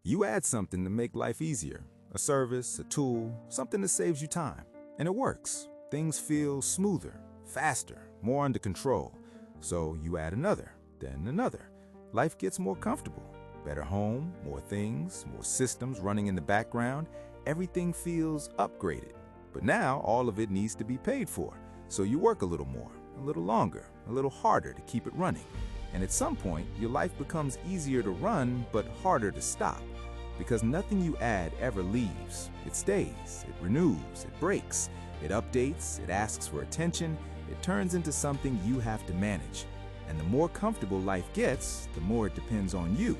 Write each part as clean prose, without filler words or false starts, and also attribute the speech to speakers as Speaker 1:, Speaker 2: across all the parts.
Speaker 1: You add something to make life easier, a service, a tool, something that saves you time. And it works. Things feel smoother, faster, more under control. So you add another, then another. Life gets more comfortable. Better home, more things, more systems running in the background. Everything feels upgraded. But now all of it needs to be paid for. So you work a little more, a little longer, a little harder to keep it running. And at some point, your life becomes easier to run, but harder to stop. Because nothing you add ever leaves. It stays, it renews, it breaks, it updates, it asks for attention, it turns into something you have to manage. And the more comfortable life gets, the more it depends on you.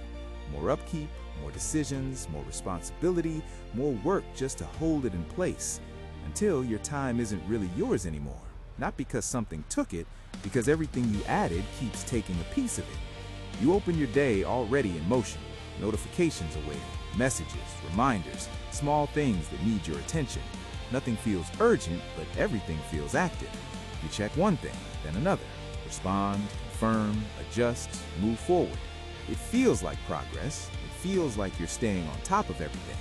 Speaker 1: More upkeep, more decisions, more responsibility, more work just to hold it in place. Until your time isn't really yours anymore. Not because something took it, because everything you added keeps taking a piece of it. You open your day already in motion. Notifications awaiting, messages, reminders, small things that need your attention. Nothing feels urgent, but everything feels active. You check one thing, then another. Respond, confirm, adjust, move forward. It feels like progress. It feels like you're staying on top of everything.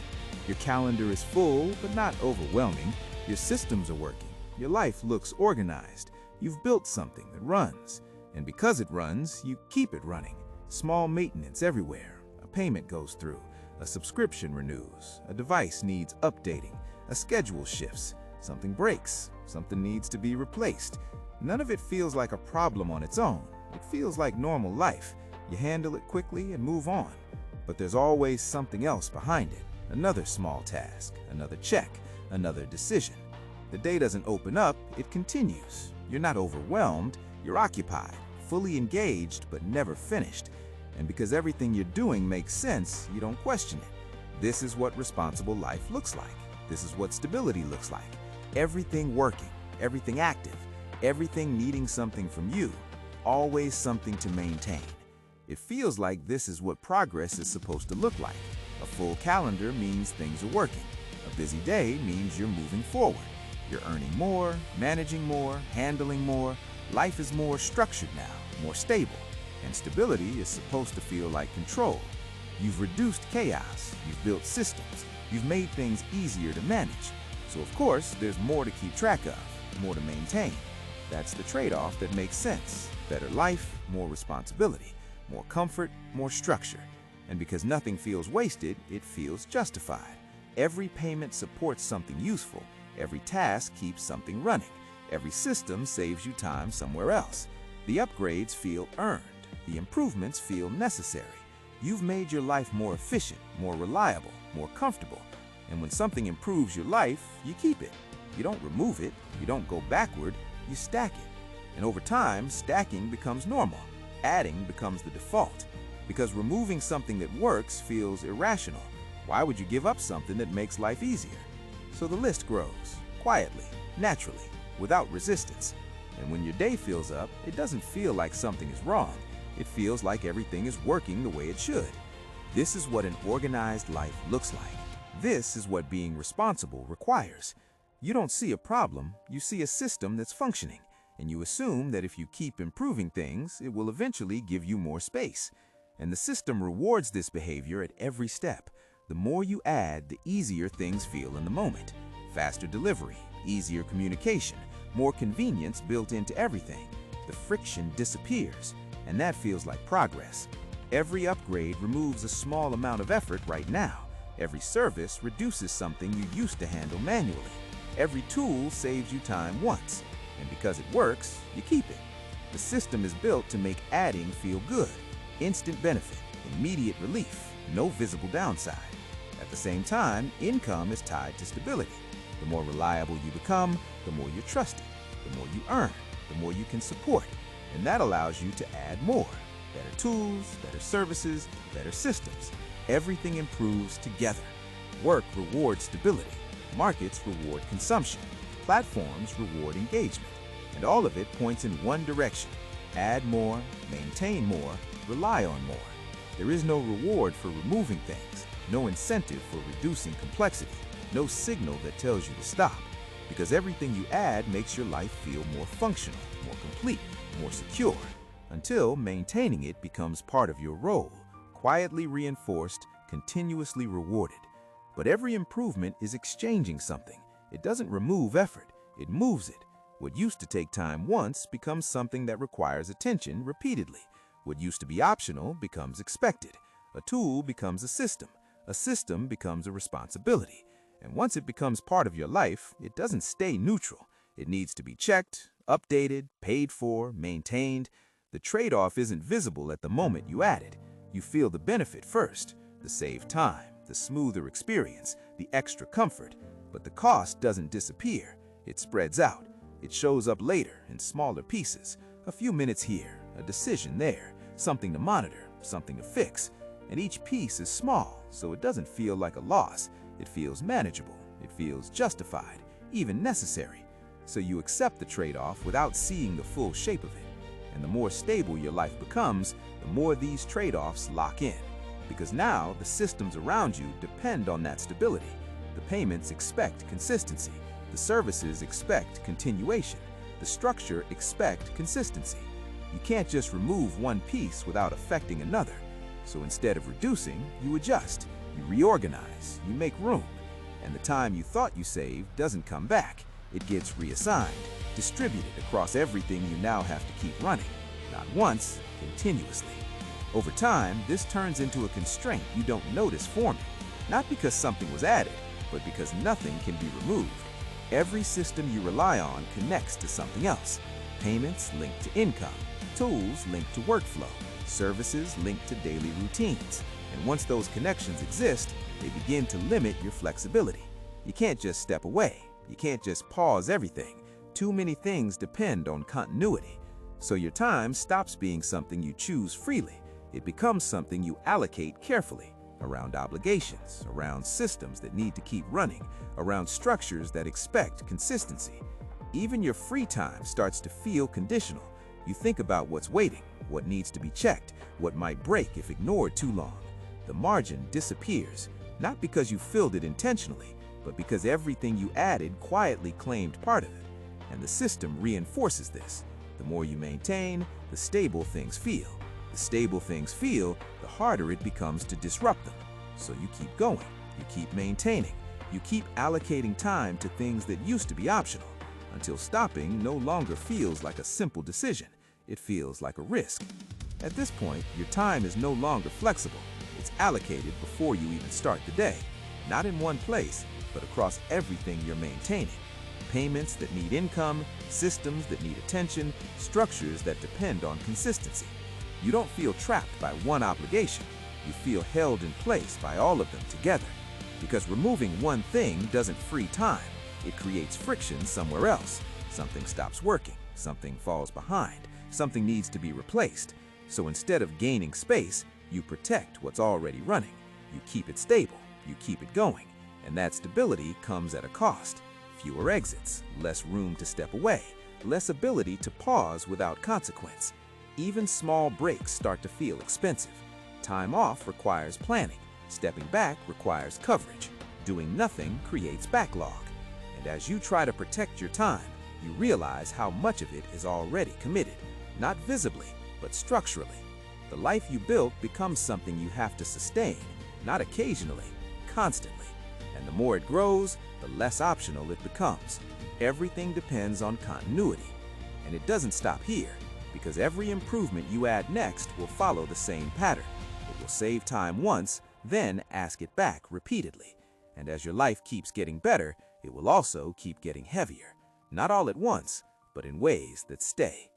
Speaker 1: Your calendar is full, but not overwhelming. Your systems are working. Your life looks organized. You've built something that runs. And because it runs, you keep it running. Small maintenance everywhere. A payment goes through. A subscription renews. A device needs updating. A schedule shifts. Something breaks. Something needs to be replaced. None of it feels like a problem on its own. It feels like normal life. You handle it quickly and move on. But there's always something else behind it. Another small task, another check, another decision. The day doesn't open up, it continues. You're not overwhelmed, you're occupied, fully engaged, but never finished. And because everything you're doing makes sense, you don't question it. This is what responsible life looks like. This is what stability looks like. Everything working, everything active, everything needing something from you, always something to maintain. It feels like this is what progress is supposed to look like. A full calendar means things are working. A busy day means you're moving forward. You're earning more, managing more, handling more. Life is more structured now, more stable. And stability is supposed to feel like control. You've reduced chaos, you've built systems, you've made things easier to manage. So of course, there's more to keep track of, more to maintain. That's the trade-off that makes sense. Better life, more responsibility, more comfort, more structure. And because nothing feels wasted, it feels justified. Every payment supports something useful. Every task keeps something running. Every system saves you time somewhere else. The upgrades feel earned. The improvements feel necessary. You've made your life more efficient, more reliable, more comfortable. And when something improves your life, you keep it. You don't remove it. You don't go backward. You stack it. And over time, stacking becomes normal. Adding becomes the default. Because removing something that works feels irrational. Why would you give up something that makes life easier? So the list grows, quietly, naturally, without resistance. And when your day fills up, it doesn't feel like something is wrong. It feels like everything is working the way it should. This is what an organized life looks like. This is what being responsible requires. You don't see a problem, you see a system that's functioning. And you assume that if you keep improving things, it will eventually give you more space. And the system rewards this behavior at every step. The more you add, the easier things feel in the moment. Faster delivery, easier communication, more convenience built into everything. The friction disappears, and that feels like progress. Every upgrade removes a small amount of effort right now. Every service reduces something you used to handle manually. Every tool saves you time once, and because it works, you keep it. The system is built to make adding feel good. Instant benefit, immediate relief, no visible downside. At the same time, income is tied to stability. The more reliable you become, the more you're trusted. The more you earn, the more you can support. And that allows you to add more. Better tools, better services, better systems. Everything improves together. Work rewards stability. Markets reward consumption. Platforms reward engagement. And all of it points in one direction. Add more, maintain more, rely on more. There is no reward for removing things, no incentive for reducing complexity, no signal that tells you to stop. Because everything you add makes your life feel more functional, more complete, more secure, until maintaining it becomes part of your role, quietly reinforced, continuously rewarded. But every improvement is exchanging something. It doesn't remove effort, it moves it. What used to take time once becomes something that requires attention repeatedly. What used to be optional becomes expected. A tool becomes a system becomes a responsibility. And once it becomes part of your life, it doesn't stay neutral. It needs to be checked, updated, paid for, maintained. The trade-off isn't visible at the moment you add it. You feel the benefit first, the saved time, the smoother experience, the extra comfort. But the cost doesn't disappear. It spreads out. It shows up later in smaller pieces. A few minutes here, a decision there, something to monitor, something to fix. And each piece is small, so it doesn't feel like a loss. It feels manageable. It feels justified, even necessary. So you accept the trade-off without seeing the full shape of it. And the more stable your life becomes, the more these trade-offs lock in. Because now the systems around you depend on that stability. The payments expect consistency. The services expect continuation. The structure expects consistency. You can't just remove one piece without affecting another. So instead of reducing, you adjust, you reorganize, you make room. And the time you thought you saved doesn't come back. It gets reassigned, distributed across everything you now have to keep running. Not once, continuously. Over time, this turns into a constraint you don't notice forming. Not because something was added, but because nothing can be removed. Every system you rely on connects to something else. Payments linked to income, tools linked to workflow, services linked to daily routines. And once those connections exist, they begin to limit your flexibility. You can't just step away. You can't just pause everything. Too many things depend on continuity. So your time stops being something you choose freely. It becomes something you allocate carefully, around obligations, around systems that need to keep running, around structures that expect consistency. Even your free time starts to feel conditional. You think about what's waiting, what needs to be checked, what might break if ignored too long. The margin disappears, not because you filled it intentionally, but because everything you added quietly claimed part of it. And the system reinforces this. The more you maintain, the stable things feel. The stable things feel, the harder it becomes to disrupt them. So you keep going, you keep maintaining, you keep allocating time to things that used to be optional, until stopping no longer feels like a simple decision. It feels like a risk. At this point, your time is no longer flexible. It's allocated before you even start the day. Not in one place, but across everything you're maintaining. Payments that need income, systems that need attention, structures that depend on consistency. You don't feel trapped by one obligation. You feel held in place by all of them together. Because removing one thing doesn't free time. It creates friction somewhere else. Something stops working, something falls behind, something needs to be replaced. So instead of gaining space, you protect what's already running. You keep it stable, you keep it going. And that stability comes at a cost. Fewer exits, less room to step away, less ability to pause without consequence. Even small breaks start to feel expensive. Time off requires planning. Stepping back requires coverage. Doing nothing creates backlog. And as you try to protect your time, you realize how much of it is already committed. Not visibly, but structurally. The life you built becomes something you have to sustain, not occasionally, constantly. And the more it grows, the less optional it becomes. Everything depends on continuity. And it doesn't stop here, because every improvement you add next will follow the same pattern. It will save time once, then ask it back repeatedly. And as your life keeps getting better, it will also keep getting heavier. Not all at once, but in ways that stay.